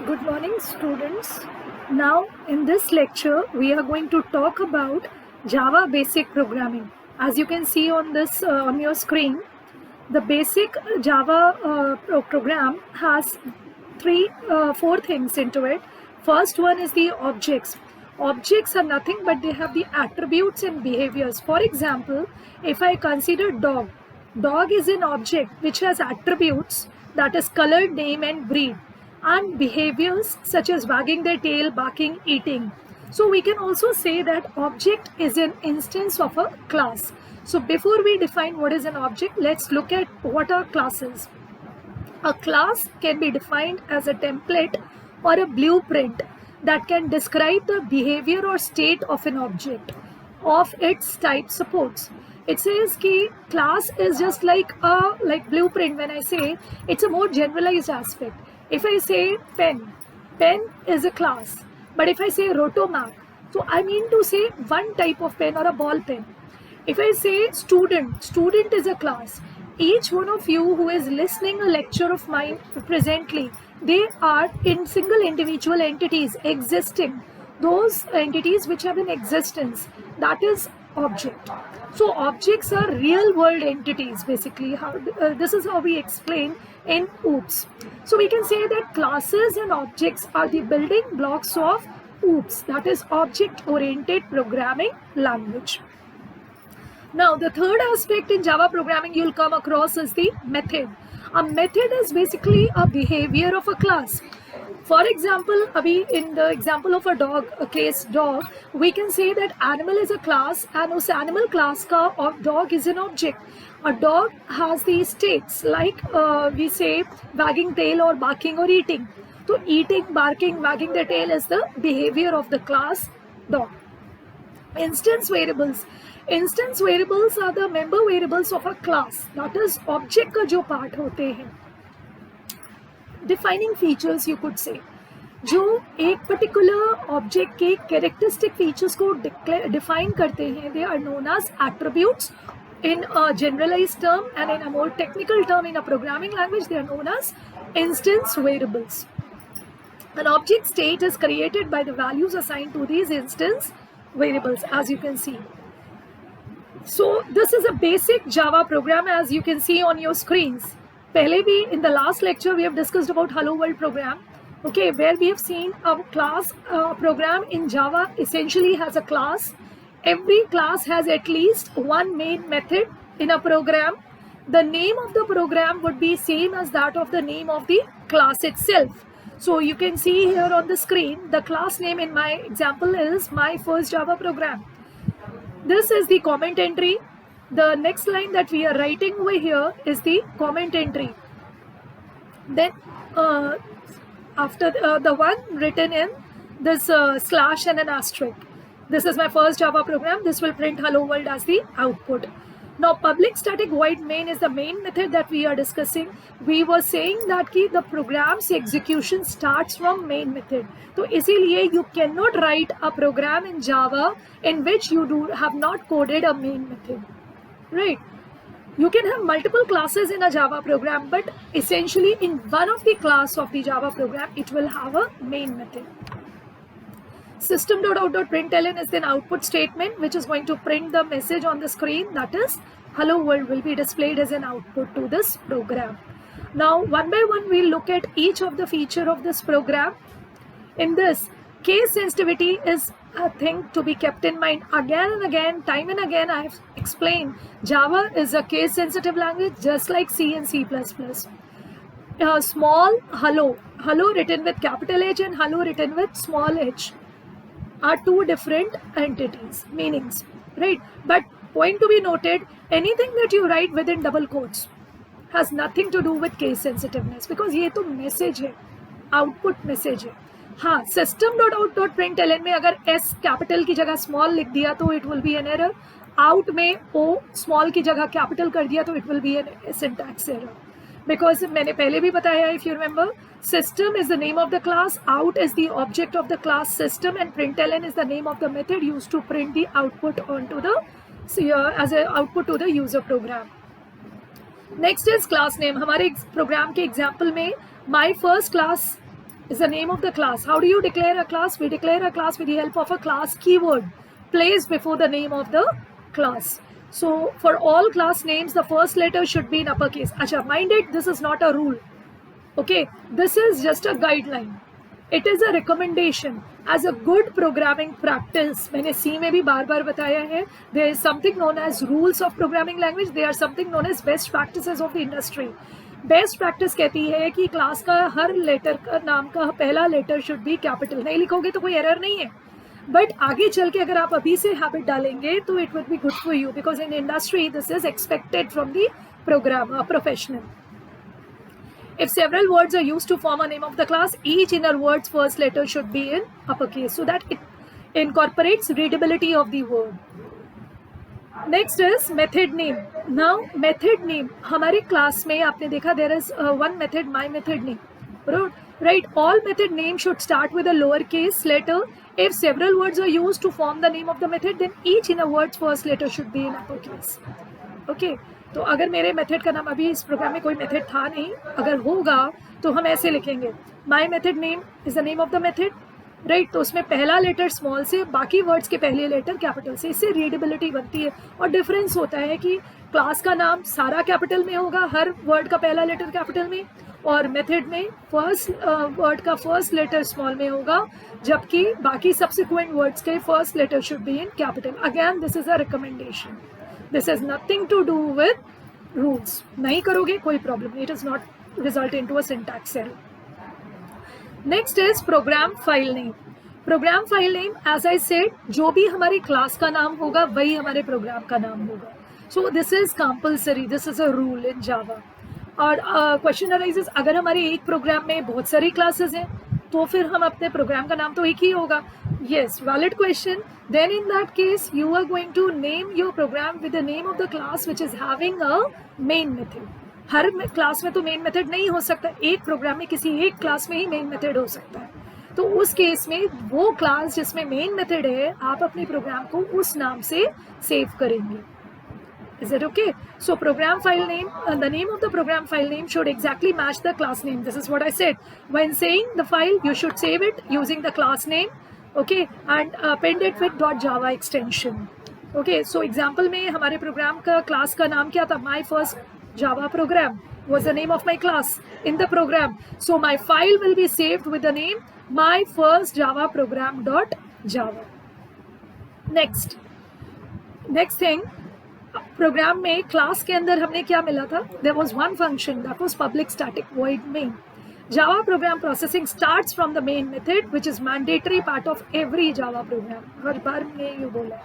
Good morning, students. Now, in this lecture, we are going to talk about Java basic programming. As you can see on this on your screen, the basic Java program has four things into it. First one is the objects. Objects are nothing but they have the attributes and behaviors. For example, if I consider dog, dog is an object which has attributes, that is color, name and breed, and behaviors such as wagging their tail, barking, eating. So we can also say that object is an instance of a class. So before we define what is an object, let's look at what are classes. A class can be defined as a template or a blueprint that can describe the behavior or state of an object of its type supports. It says कि class is just like a blueprint. When I say, it's a more generalized aspect. If I say pen, pen is a class. But if I say rotomap, so I mean to say one type of pen or a ball pen. If I say student, student is a class. Each one of you who is listening a lecture of mine presently, they are in single individual entities existing. Those entities which have an existence, that is object. So objects are real world entities basically. This is how we explain in OOPS. So we can say that classes and objects are the building blocks of OOPS, that is object oriented programming language. Now, the third aspect in Java programming you'll come across is the method. A method is basically a behavior of a class. For example, in the example of a dog, a case dog, we can say that animal is a class and us animal class ka dog is an object. A dog has these states like we say wagging tail or barking or eating. So eating, barking, wagging the tail is the behavior of the class dog. Instance variables. Instance variables are the member variables of a class. That is object का जो part होते हैं. Defining features you could say. जो एक particular object के characteristic features को define करते हैं, they are known as attributes in a generalized term, and in a more technical term in a programming language they are known as instance variables. An object state is created by the values assigned to these instance variables, as you can see. So this is a basic Java program, as you can see on your screens. Pehle bhi in the last lecture we have discussed about Hello World program, okay, where we have seen a class program in Java essentially has a class. Every class has at least one main method in a program. The name of the program would be same as that of the name of the class itself. So you can see here on the screen, the class name in my example is my first Java program. This is the comment entry. The next line that we are writing over here is the comment entry. Then after the one written in this slash and an asterisk. This is my first Java program. This will print hello world as the output. Now public static void main is the main method that we are discussing. We were saying that the program's execution starts from main method. So इसीलिए you cannot write a program in Java in which you have not coded a main method, right? You can have multiple classes in a Java program, but essentially in one of the class of the Java program, it will have a main method. System.out.println is an output statement which is going to print the message on the screen, that is hello world will be displayed as an output to this program. Now one by one we'll look at each of the feature of this program. In this, case sensitivity is a thing to be kept in mind. Again and again, time and again I have explained Java is a case sensitive language just like C and C++. Small hello written with capital H and hello written with small h are two different entities, meanings, right? But point to be noted, anything that you write within double quotes has nothing to do with case sensitiveness, because ये तो message है, output message है. हाँ, system.out.println में अगर s capital की जगह small लिख दिया तो it will be an error. Out में o small की जगह capital कर दिया तो it will be a syntax error. Because मैंने पहले भी बताया, if you remember, system is the name of the class, out is the object of the class system, and println is the name of the method used to print the output onto the as an output to the user program. Next is class name. हमारे program के example में my first class is the name of the class. How do you declare a class? We declare a class with the help of a class keyword placed before the name of the class. So for all class names, the first letter should be in uppercase. Acha, mind it, this is not a rule. Okay, this is just a guideline. It is a recommendation as a good programming practice. मैंने C में भी बार बार बताया है. There is something known as rules of programming language. There are something known as best practices of the industry. Best practice कहती है कि class का हर letter का नाम का पहला लेटर शुड बी कैपिटल. नहीं लिखोगे तो कोई एरर नहीं है, बट आगे चल के अगर आप अभी से हैबिट डालेंगे तो it will be good for you, because in industry this is expected from the program professional. If several words are used to form a name of the class, each inner word's first letter should be in uppercase so that it incorporates readability of the word. Next is method name. Now method name हमारे class में आपने देखा there is one method, my method name, right? All method name should start with a lowercase letter. If several words are used to form the name of the method, then each inner word's first letter should be in uppercase. Okay? तो अगर मेरे method का नाम, अभी इस programme में कोई method था नहीं, अगर होगा तो हम ऐसे लिखेंगे my method name is the name of the method, right? तो उसमें पहला लेटर स्मॉल से, बाकी वर्ड्स के पहले लेटर कैपिटल से. इससे रीडेबिलिटी बनती है. और डिफरेंस होता है कि क्लास का नाम सारा कैपिटल में होगा, हर वर्ड का पहला लेटर कैपिटल में, और मेथड में फर्स्ट वर्ड का फर्स्ट लेटर स्मॉल में होगा, जबकि बाकी सब्सिक्वेंट वर्ड्स के first letter should be in capital. Again this is a recommendation. This has nothing to do with rules. नहीं करोगे कोई प्रॉब्लम नहीं. It does not result into a syntax error. Next is program file name. Program file name, as I said, जो भी हमारी class का नाम होगा वही हमारे प्रोग्राम का नाम होगा. So this is compulsory. This is a rule in Java. और क्वेश्चन अराइजेस, अगर हमारे एक प्रोग्राम में बहुत सारी क्लासेस हैं तो फिर हम अपने प्रोग्राम का नाम तो एक ही होगा. Yes, valid question. Then in that case, you are going to name your program with the name of the class which is having a main method. Her class में तो मेन मेथड नहीं हो सकता. एक प्रोग्राम में किसी एक class में ही मेन मेथड हो सकता है. तो उस केस में वो क्लास जिसमें मेन मेथड है, आप अपने प्रोग्राम को उस नाम से सेव करेंगे. Is it okay? So program file name, the name of the program file name should exactly match the class name. This is what I said. When saying the file, you should save it using the class name, okay, and append it with .java extension. Okay, so example में हमारे programme का class का नाम क्या था? My first Java program was the name of my class in the program. So my file will be saved with the name my first Java program.java. Next thing. Program में class के अंदर हमने क्या मिला था? There was one function that was public static void main. Java program processing starts from the main method which is mandatory part of every Java program. हर बार ने ये बोला.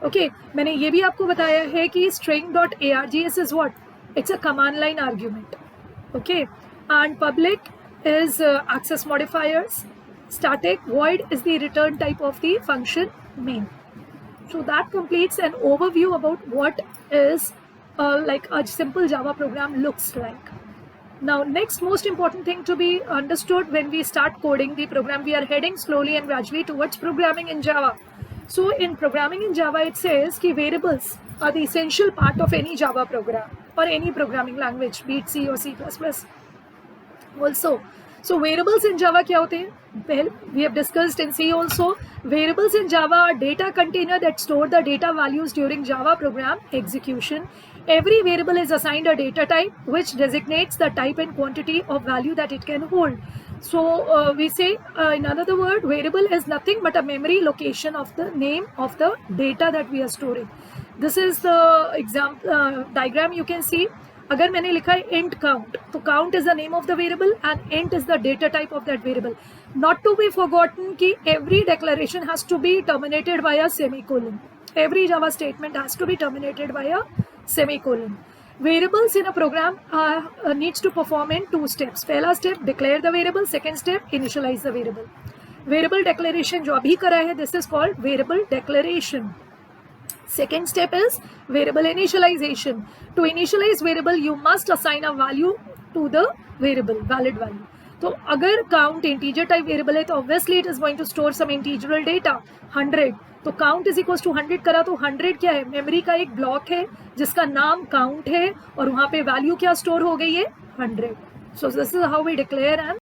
ओके, मैंने ये भी आपको बताया है कि string.args is what? It's a command line argument. Okay, and public is access modifiers, static void is the return type of the function main. So that completes an overview about what is like a simple Java program looks like. Now, next most important thing to be understood when we start coding the program, we are heading slowly and gradually towards programming in Java. So in programming in Java, it says कि variables are the essential part of any Java program or any programming language, be it C or C++ also. So variables in Java क्या होते हैं? Well, we have discussed in C also. Variables in Java are data container that store the data values during Java program execution. Every variable is assigned a data type which designates the type and quantity of value that it can hold. So we say in another word, variable is nothing but a memory location of the name of the data that we are storing. This is the example diagram you can see. अगर मैंने लिखा है int count, तो count is the name of the variable and int is the data type of that variable. Not to be forgotten कि every declaration has to be terminated by a semicolon. Every Java statement has to be terminated by a semicolon. Variables in a program needs to perform in two steps. पहला step declare the variable, second step initialize the variable. Variable declaration जो अभी करा है, this is called variable declaration. Second step is variable initialization. To initialize variable, you must assign a value to the variable, valid value. तो अगर count integer type variable है तो obviously it is going to store some integral data 100. तो count is equals to 100 करा तो 100 क्या है? Memory का एक ब्लॉक है जिसका नाम count है और वहाँ पे वैल्यू क्या स्टोर हो गई है? 100. So this is how we declare and